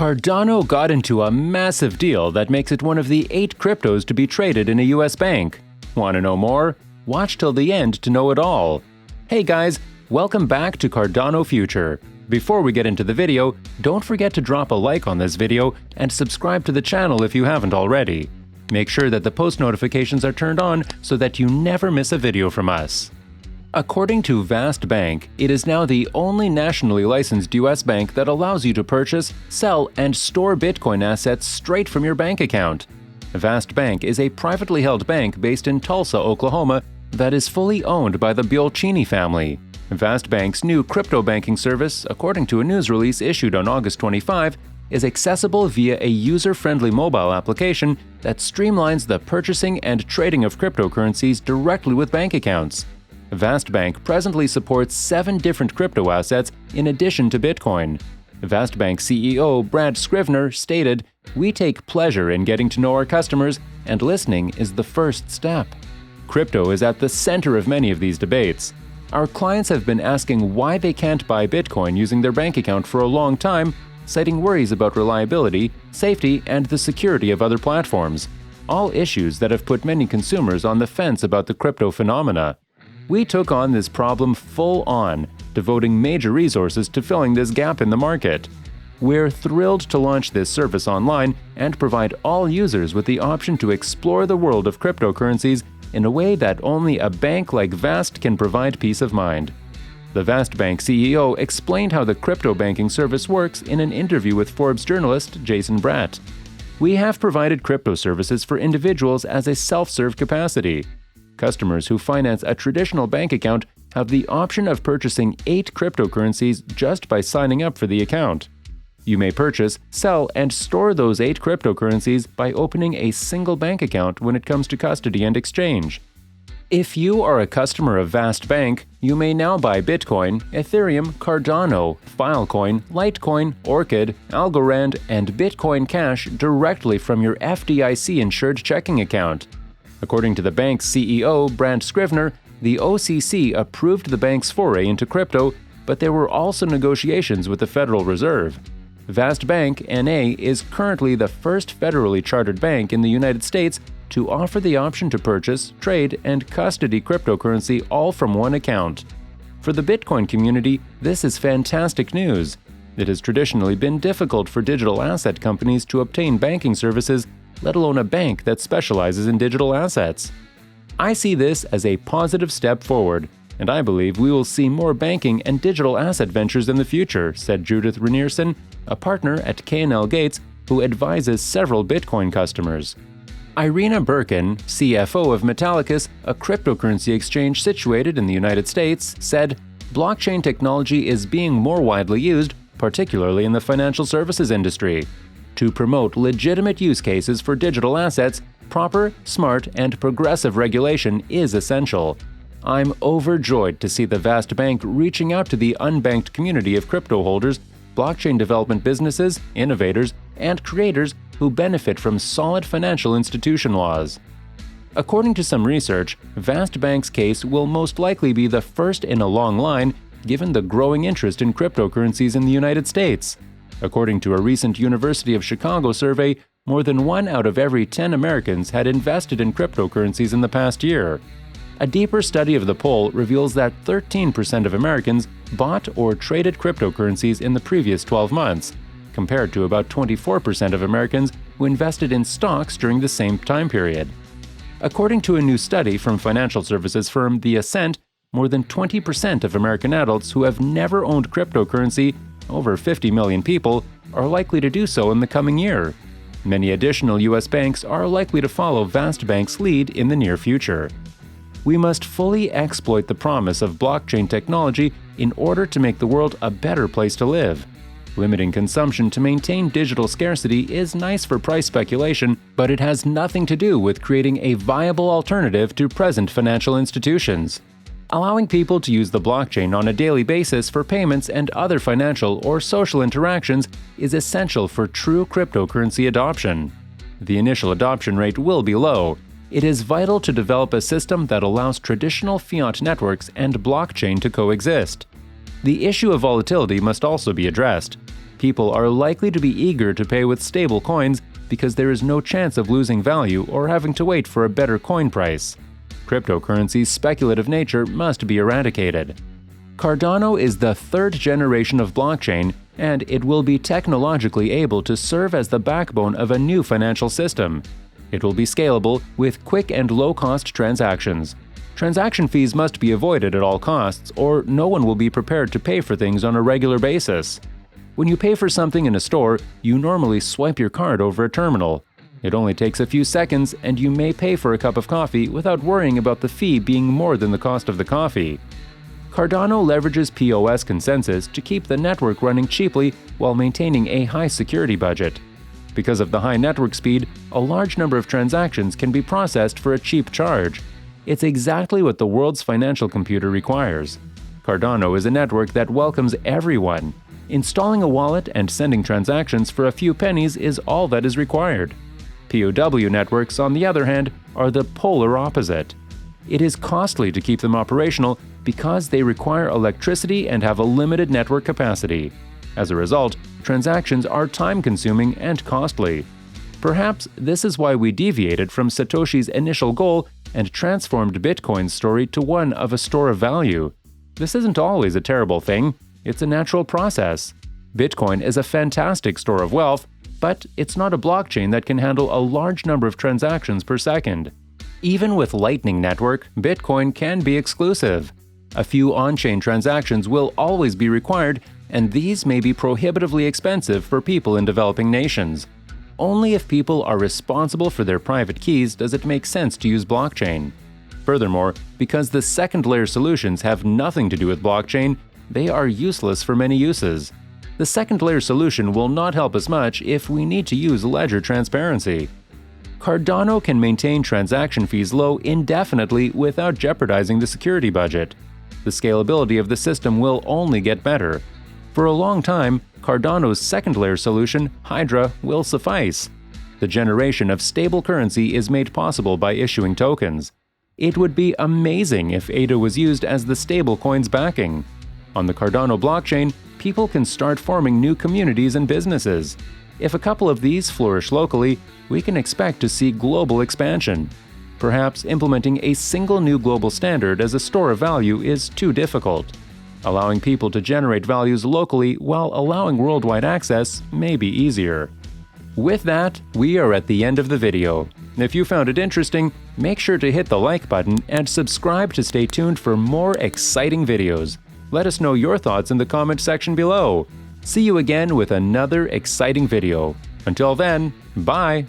Cardano got into a massive deal that makes it one of the 8 cryptos to be traded in a US bank. Want to know more? Watch till the end to know it all. Hey guys, welcome back to Cardano Future. Before we get into the video, don't forget to drop a like on this video and subscribe to the channel if you haven't already. Make sure that the post notifications are turned on so that you never miss a video from us. According to Vast Bank, it is now the only nationally licensed US bank that allows you to purchase, sell, and store Bitcoin assets straight from your bank account. Vast Bank is a privately held bank based in Tulsa, Oklahoma, that is fully owned by the Biolchini family. Vast Bank's new crypto banking service, according to a news release issued on August 25, is accessible via a user-friendly mobile application that streamlines the purchasing and trading of cryptocurrencies directly with bank accounts. Vast Bank presently supports 7 different crypto assets in addition to Bitcoin. Vast Bank CEO Brad Scrivener stated, "We take pleasure in getting to know our customers, and listening is the first step." Crypto is at the center of many of these debates. Our clients have been asking why they can't buy Bitcoin using their bank account for a long time, citing worries about reliability, safety, and the security of other platforms, all issues that have put many consumers on the fence about the crypto phenomena. We took on this problem full on, devoting major resources to filling this gap in the market. We're thrilled to launch this service online and provide all users with the option to explore the world of cryptocurrencies in a way that only a bank like Vast can provide peace of mind. The Vast Bank CEO explained how the crypto banking service works in an interview with Forbes journalist Jason Bratt. "We have provided crypto services for individuals as a self-serve capacity. Customers who finance a traditional bank account have the option of purchasing 8 cryptocurrencies just by signing up for the account. You may purchase, sell, and store those 8 cryptocurrencies by opening a single bank account when it comes to custody and exchange. If you are a customer of Vast Bank, you may now buy Bitcoin, Ethereum, Cardano, Filecoin, Litecoin, Orchid, Algorand, and Bitcoin Cash directly from your FDIC-insured checking account." According to the bank's CEO, Brad Scrivener, the OCC approved the bank's foray into crypto, but there were also negotiations with the Federal Reserve. Vast Bank, N.A., is currently the first federally chartered bank in the United States to offer the option to purchase, trade, and custody cryptocurrency all from one account. For the Bitcoin community, this is fantastic news. It has traditionally been difficult for digital asset companies to obtain banking services, let alone a bank that specializes in digital assets. "I see this as a positive step forward, and I believe we will see more banking and digital asset ventures in the future," said Judith Renierson, a partner at K&L Gates who advises several Bitcoin customers. Irina Birkin, CFO of Metallicus, a cryptocurrency exchange situated in the United States, said, "Blockchain technology is being more widely used, particularly in the financial services industry. To promote legitimate use cases for digital assets, proper, smart, and progressive regulation is essential. I'm overjoyed to see the Vast Bank reaching out to the unbanked community of crypto holders, blockchain development businesses, innovators, and creators who benefit from solid financial institution laws." According to some research, Vast Bank's case will most likely be the first in a long line, given the growing interest in cryptocurrencies in the United States. According to a recent University of Chicago survey, more than 1 out of every 10 Americans had invested in cryptocurrencies in the past year. A deeper study of the poll reveals that 13% of Americans bought or traded cryptocurrencies in the previous 12 months, compared to about 24% of Americans who invested in stocks during the same time period. According to a new study from financial services firm The Ascent, more than 20% of American adults who have never owned cryptocurrency, over 50 million people, are likely to do so in the coming year. Many additional U.S. banks are likely to follow Vast Bank's lead in the near future. We must fully exploit the promise of blockchain technology in order to make the world a better place to live. Limiting consumption to maintain digital scarcity is nice for price speculation, but it has nothing to do with creating a viable alternative to present financial institutions. Allowing people to use the blockchain on a daily basis for payments and other financial or social interactions is essential for true cryptocurrency adoption. The initial adoption rate will be low. It is vital to develop a system that allows traditional fiat networks and blockchain to coexist. The issue of volatility must also be addressed. People are likely to be eager to pay with stable coins because there is no chance of losing value or having to wait for a better coin price. Cryptocurrency's speculative nature must be eradicated. Cardano is the third generation of blockchain, and it will be technologically able to serve as the backbone of a new financial system. It will be scalable with quick and low-cost transactions. Transaction fees must be avoided at all costs, or no one will be prepared to pay for things on a regular basis. When you pay for something in a store, you normally swipe your card over a terminal. It only takes a few seconds, and you may pay for a cup of coffee without worrying about the fee being more than the cost of the coffee. Cardano leverages POS consensus to keep the network running cheaply while maintaining a high security budget. Because of the high network speed, a large number of transactions can be processed for a cheap charge. It's exactly what the world's financial computer requires. Cardano is a network that welcomes everyone. Installing a wallet and sending transactions for a few pennies is all that is required. POW networks, on the other hand, are the polar opposite. It is costly to keep them operational because they require electricity and have a limited network capacity. As a result, transactions are time-consuming and costly. Perhaps this is why we deviated from Satoshi's initial goal and transformed Bitcoin's story to one of a store of value. This isn't always a terrible thing. It's a natural process. Bitcoin is a fantastic store of wealth, but it's not a blockchain that can handle a large number of transactions per second. Even with Lightning Network, Bitcoin can be exclusive. A few on-chain transactions will always be required, and these may be prohibitively expensive for people in developing nations. Only if people are responsible for their private keys does it make sense to use blockchain. Furthermore, because the second-layer solutions have nothing to do with blockchain, they are useless for many uses. The second-layer solution will not help us much if we need to use ledger transparency. Cardano can maintain transaction fees low indefinitely without jeopardizing the security budget. The scalability of the system will only get better. For a long time, Cardano's second-layer solution, Hydra, will suffice. The generation of stable currency is made possible by issuing tokens. It would be amazing if ADA was used as the stablecoin's backing. On the Cardano blockchain, people can start forming new communities and businesses. If a couple of these flourish locally, we can expect to see global expansion. Perhaps implementing a single new global standard as a store of value is too difficult. Allowing people to generate values locally while allowing worldwide access may be easier. With that, we are at the end of the video. If you found it interesting, make sure to hit the like button and subscribe to stay tuned for more exciting videos. Let us know your thoughts in the comment section below. See you again with another exciting video. Until then, bye!